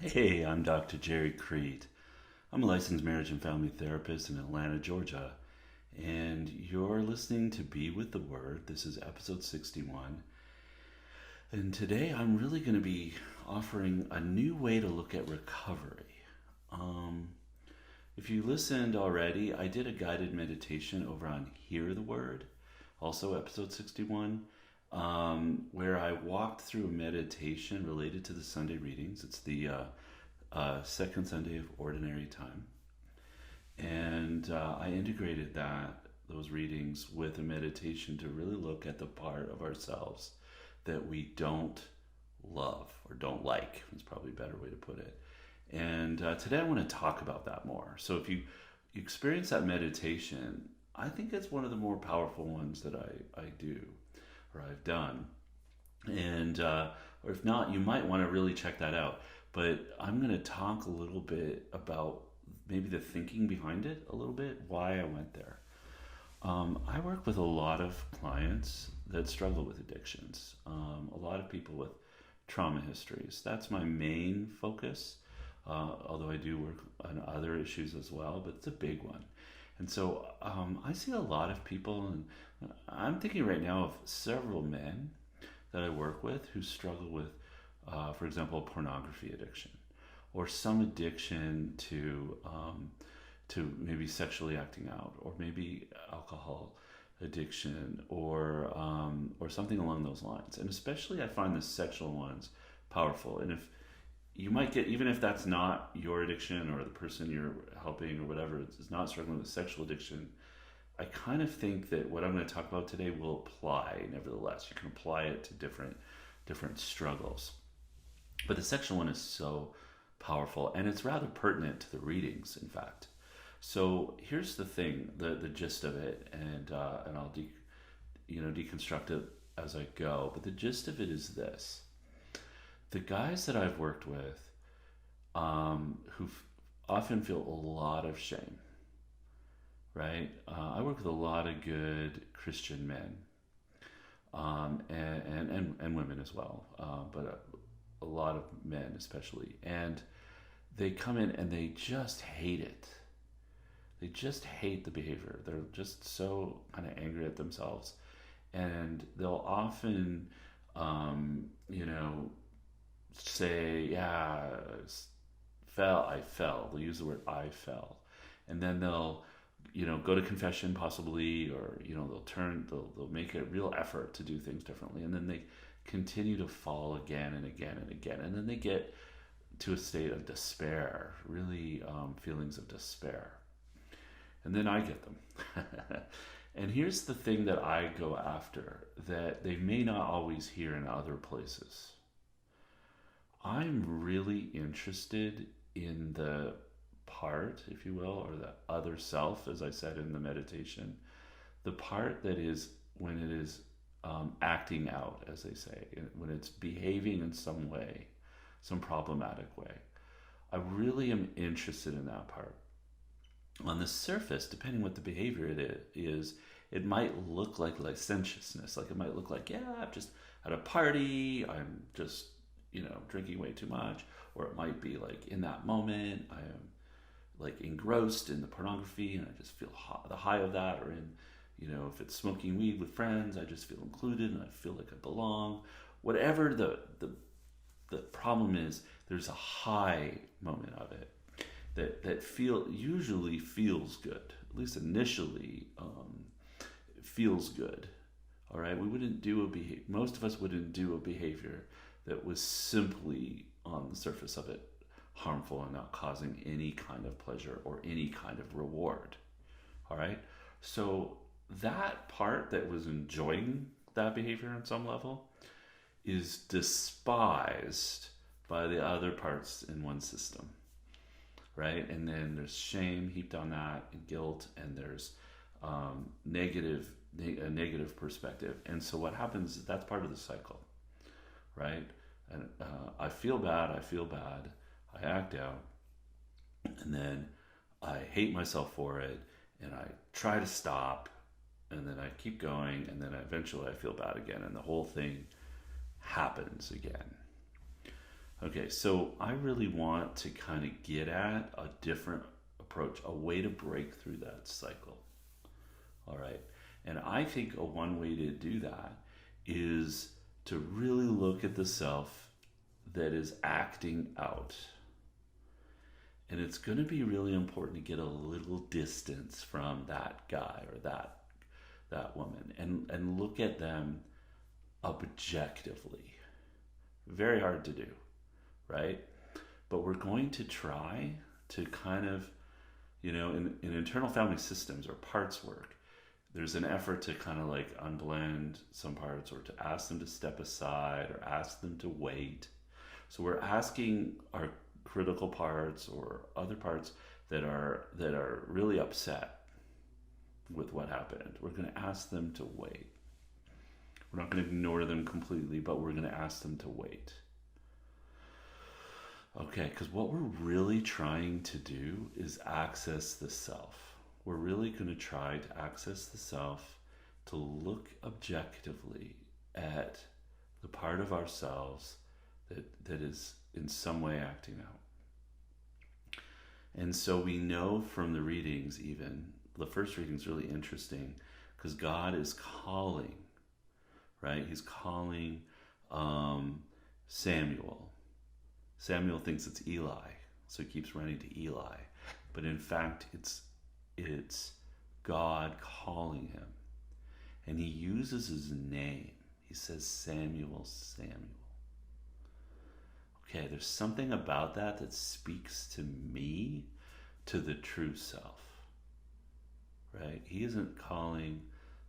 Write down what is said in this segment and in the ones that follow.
Hey, I'm Dr. Gerry Creed. I'm a licensed marriage and family therapist in Atlanta, Georgia, and you're listening to Be with the Word. This is episode 61, and today I'm really going to be offering a new way to look at recovery. Um, if you listened already, I did a guided meditation over on Hear the Word, also episode 61, where I walked through a meditation related to the Sunday readings. It's the second Sunday of Ordinary Time. And I integrated those readings with a meditation to really look at the part of ourselves that we don't love or don't like, is probably a better way to put it. And today I want to talk about that more. So if you experience that meditation, I think it's one of the more powerful ones that I do or I've done. And or if not, you might want to really check that out. But I'm going to talk a little bit about maybe the thinking behind it a little bit, why I went there. I work with a lot of clients that struggle with addictions, a lot of people with trauma histories. That's my main focus, although I do work on other issues as well, but it's a big one. And so I see a lot of people, and I'm thinking right now of several men that I work with who struggle with, for example, pornography addiction, or some addiction to maybe sexually acting out, or maybe alcohol addiction, or something along those lines. And especially, I find the sexual ones powerful. And if you might get, even if that's not your addiction or the person you're helping or whatever is not struggling with sexual addiction, I kind of think that what I'm going to talk about today will apply. Nevertheless, you can apply it to different struggles. But the sexual one is so powerful, and it's rather pertinent to the readings, in fact. So here's the thing, the gist of it, and I'll deconstruct it as I go. But the gist of it is this: the guys that I've worked with, who often feel a lot of shame, right? I work with a lot of good Christian men, and women as well, but a lot of men especially, and they come in and they just hate it. They just hate the behavior. They're just so kind of angry at themselves, and they'll often, you know, say, "Yeah, I fell." They'll use the word "I fell," and then they'll, go to confession possibly, or they'll make a real effort to do things differently, and then they continue to fall again and again and again, and then they get to a state of despair, really feelings of despair, and then I get them. And here's the thing that I go after that they may not always hear in other places. I'm really interested in the part, if you will, or the other self, as I said in the meditation, the part that is when it is acting out, as they say, when it's behaving in some way, some problematic way. I really am interested in that part. On the surface, depending what the behavior it is, it might look like licentiousness. Like it might look like, yeah, I'm just at a party, I'm just, drinking way too much. Or it might be like in that moment, I am like engrossed in the pornography and I just feel the high of that, or in, if it's smoking weed with friends, I just feel included and I feel like I belong. Whatever the problem is, there's a high moment of it that usually feels good, at least initially. It feels good. All right, most of us wouldn't do a behavior that was simply on the surface of it harmful and not causing any kind of pleasure or any kind of reward. All right, so that part that was enjoying that behavior on some level is despised by the other parts in one system, right? And then there's shame heaped on that, and guilt, and there's a negative perspective. And so what happens is that's part of the cycle, right? And I feel bad, I act out, and then I hate myself for it, and I try to stop, and then I keep going, and then eventually I feel bad again, and the whole thing happens again. Okay, so I really want to kind of get at a different approach, a way to break through that cycle. All right. And I think a one way to do that is to really look at the self that is acting out. And it's going to be really important to get a little distance from that guy or that woman and look at them objectively. Very hard to do, right? But we're going to try to kind of, in internal family systems or parts work, there's an effort to kind of like unblend some parts or to ask them to step aside or ask them to wait. So we're asking our critical parts or other parts that are really upset with what happened. We're going to ask them to wait. We're not going to ignore them completely, but we're going to ask them to wait. Okay, because what we're really trying to do is access the self. We're really going to try to access the self, to look objectively at the part of ourselves that is in some way acting out. And so we know from the readings, even the first reading is really interesting because God is calling, right? He's calling Samuel. Samuel thinks it's Eli, so he keeps running to Eli. But in fact, it's God calling him. And he uses his name. He says, Samuel, Samuel. Okay, there's something about that speaks to me, to the true self. Right? He isn't calling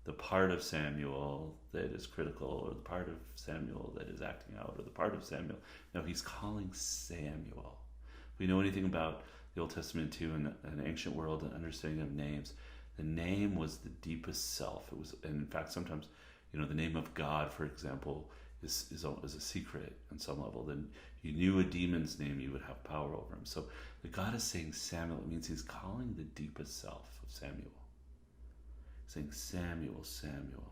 the part of Samuel that is critical or the part of Samuel that is acting out or the part of Samuel. No, he's calling Samuel. If we know anything about the Old Testament too, in an ancient world and understanding of names, the name was the deepest self. It was, and in fact, sometimes, the name of God, for example, is a secret on some level. Then you knew a demon's name, you would have power over him. So the God is saying Samuel. It means he's calling the deepest self of Samuel. Saying Samuel, Samuel.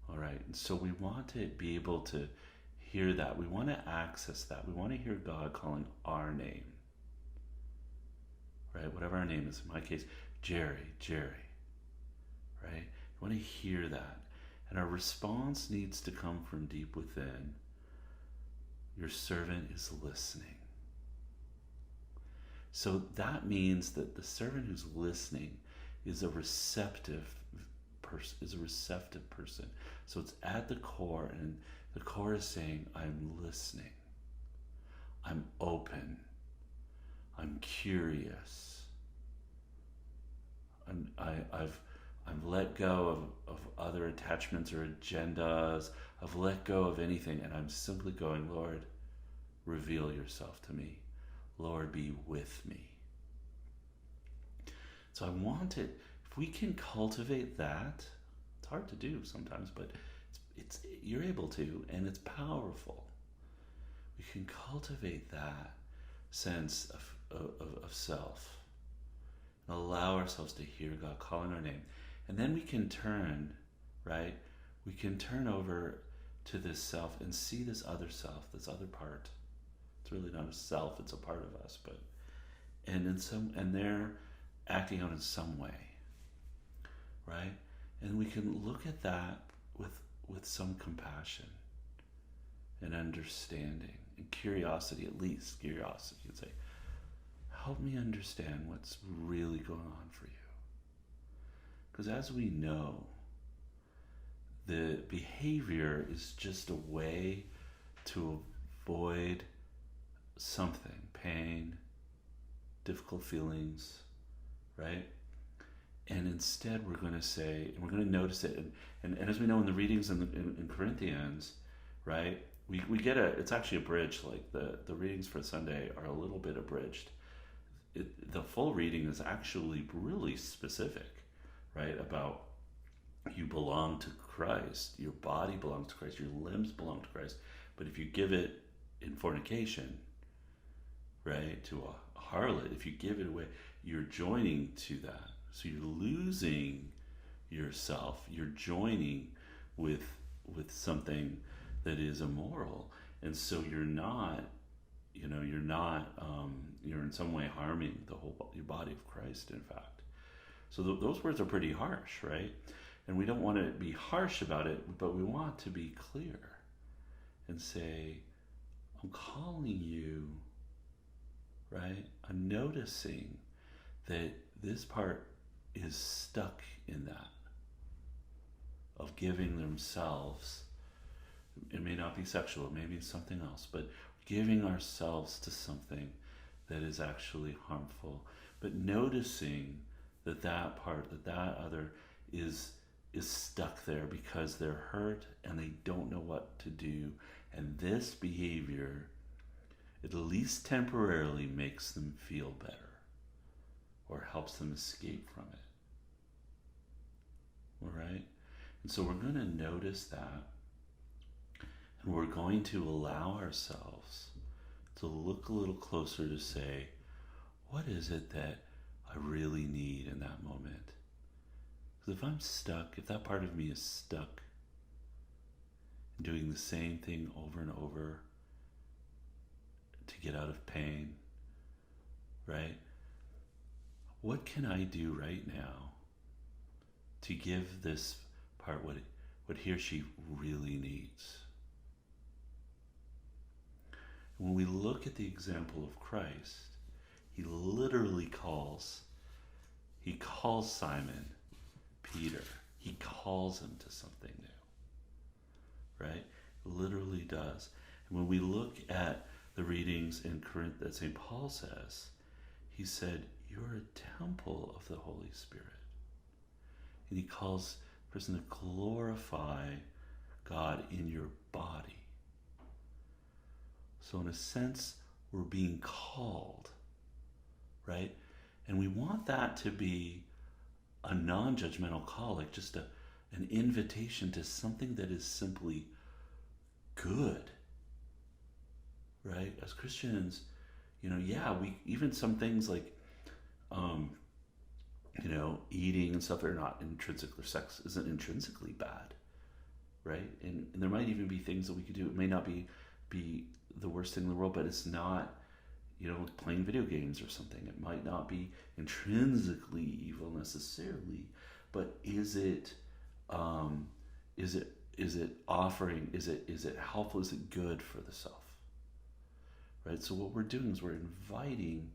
All right, and so we want to be able to hear that. We want to access that. We want to hear God calling our name. Right, whatever our name is. In my case, Gerry. Right? We want to hear that. And our response needs to come from deep within. Your servant is listening. So that means that the servant who's listening is a receptive person. So it's at the core, and the core is saying, I'm listening. I'm open. I'm curious. I've let go of other attachments or agendas. I've let go of anything, and I'm simply going, Lord, reveal yourself to me. Lord, be with me. So I want it. If we can cultivate that, it's hard to do sometimes, but you're able to, and it's powerful. We can cultivate that sense of self and allow ourselves to hear God calling our name. And then we can turn, right? We can turn over to this self and see this other self, this other part. It's really not a self, it's a part of us, and they're acting out in some way, right? And we can look at that with some compassion and understanding and curiosity, at least curiosity, and say, help me understand what's really going on for you. Because as we know, the behavior is just a way to avoid something, pain, difficult feelings, right? And instead we're going to say, and we're going to notice it, and as we know in the readings in Corinthians, right, we get it's actually abridged, like the readings for Sunday are a little bit abridged. The full reading is actually really specific, right, about you belong to Christ, your body belongs to Christ, your limbs belong to Christ, but if you give it in fornication, right, to a harlot, if you give it away, you're joining to that. So you're losing yourself, you're joining with something that is immoral. And so you're not, you're in some way harming your body of Christ, in fact. So those words are pretty harsh, right? And we don't want to be harsh about it, but we want to be clear and say, I'm calling you, right? I'm noticing that this part is stuck in that of giving themselves. It may not be sexual, it may be something else, but giving ourselves to something that is actually harmful. But noticing that part, that other is stuck there because they're hurt and they don't know what to do. And this behavior, at least temporarily, makes them feel better or helps them escape from it. All right? And so we're going to notice that, and we're going to allow ourselves to look a little closer to say, what is it that I really need in that moment? Because if I'm stuck, if that part of me is stuck doing the same thing over and over to get out of pain, right? What can I do right now to give this part what he or she really needs? When we look at the example of Christ, he literally calls Simon Peter. He calls him to something new, right? Literally does. And when we look at the readings in Corinth that St. Paul says, he said, you're a temple of the Holy Spirit. And he calls the person to glorify God in your body. So in a sense, we're being called, right? And we want that to be a non-judgmental call, like just an invitation to something that is simply good, right? As Christians, we even some things like, eating and stuff are not intrinsically, sex isn't intrinsically bad, right? And there might even be things that we could do. It may not be the worst thing in the world, but it's not, playing video games or something. It might not be intrinsically evil necessarily, but is it offering? Is it helpful? Is it good for the self? Right. So what we're doing is we're inviting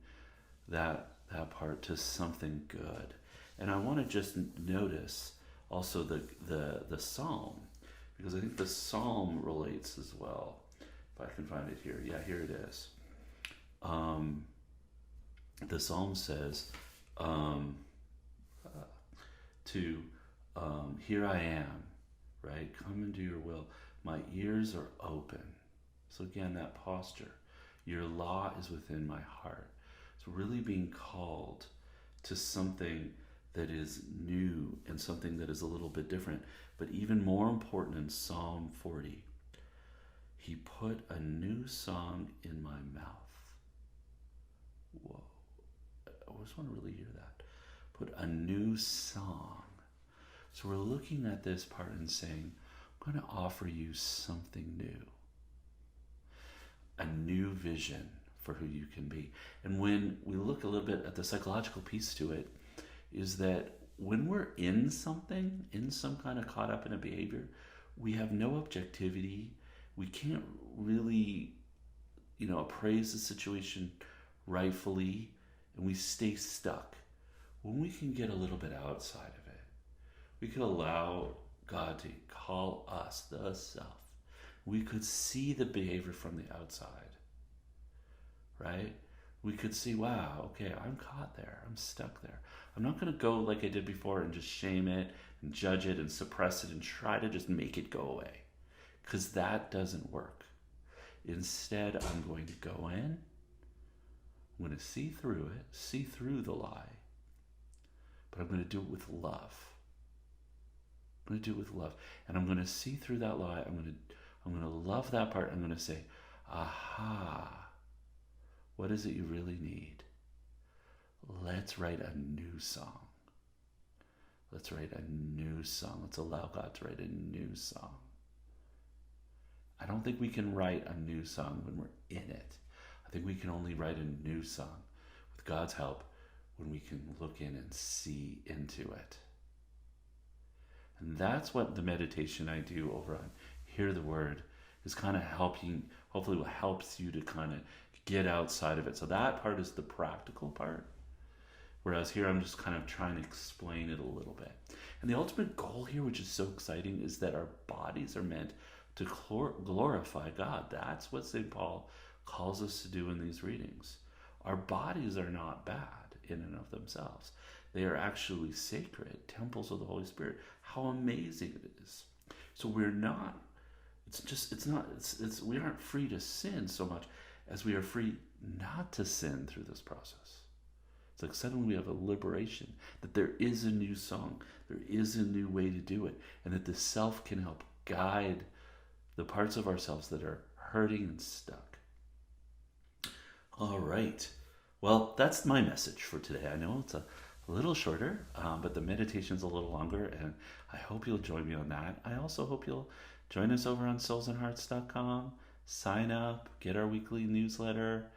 that part to something good. And I want to just notice also the psalm, because I think the psalm relates as well. If I can find it here. Yeah, here it is. The psalm says, here I am, right? Come and do your will. My ears are open. So again, that posture. Your law is within my heart. So really being called to something that is new and something that is a little bit different. But even more important, in Psalm 40, he put a new song in my mouth. Whoa. I just want to really hear that. Put a new song. So we're looking at this part and saying, I'm going to offer you something new. A new vision for who you can be. And when we look a little bit at the psychological piece to it, is that when we're in something, in some kind of caught up in a behavior, we have no objectivity. We can't really, appraise the situation rightfully, and we stay stuck. When we can get a little bit outside of it, we could allow God to call us the self. We could see the behavior from the outside, right? We could see, wow, okay, I'm caught there. I'm stuck there. I'm not going to go like I did before and just shame it and judge it and suppress it and try to just make it go away, because that doesn't work. Instead, I'm going to go in. I'm going to see through it, see through the lie, but I'm going to do it with love. I'm going to do it with love, and I'm going to see through that lie. I'm going to love that part. I'm going to say, aha, what is it you really need? Let's write a new song. Let's write a new song. Let's allow God to write a new song. A I don't think we can write a new song when we're in it. I think we can only write a new song with God's help when we can look in and see into it. And that's what the meditation I do over on Hear the Word is kind of helping, hopefully what helps you to kind of get outside of it. So that part is the practical part. Whereas here I'm just kind of trying to explain it a little bit. And the ultimate goal here, which is so exciting, is that our bodies are meant to glorify God. That's what St. Paul calls us to do in these readings. Our bodies are not bad in and of themselves. They are actually sacred temples of the Holy Spirit. How amazing it is. So we aren't free to sin so much as we are free not to sin through this process. It's like suddenly we have a liberation that there is a new song, there is a new way to do it, and that the self can help guide the parts of ourselves that are hurting and stuck. All right. Well, that's my message for today. I know it's a little shorter, but the meditation's a little longer, and I hope you'll join me on that. I also hope you'll join us over on soulsandhearts.com. Sign up, get our weekly newsletter.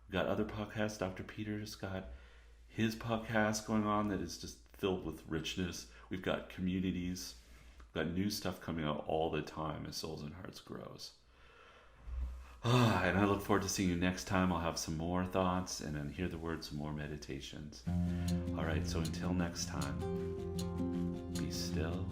We've got other podcasts. Dr. Peter's got his podcast going on that is just filled with richness. We've got communities. We've got new stuff coming out all the time as Souls and Hearts grows. And I look forward to seeing you next time. I'll have some more thoughts and then Hear the Word, some more meditations. All right, so until next time, be still